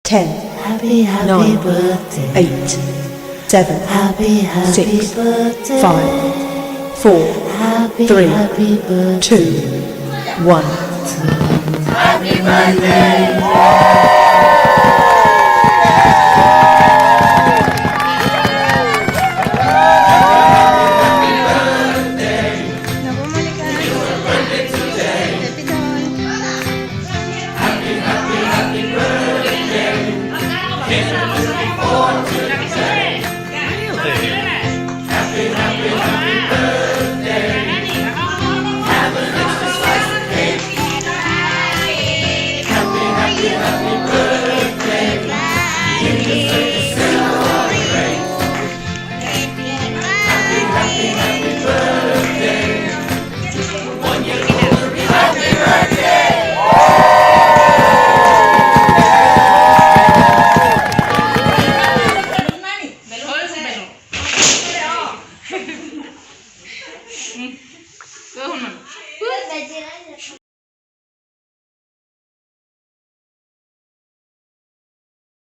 10, Happy 9, birthday. 8, 7, Happy 6, birthday. 5, 4, Happy 3, birthday. 2, 1. Happy birthday. Go on.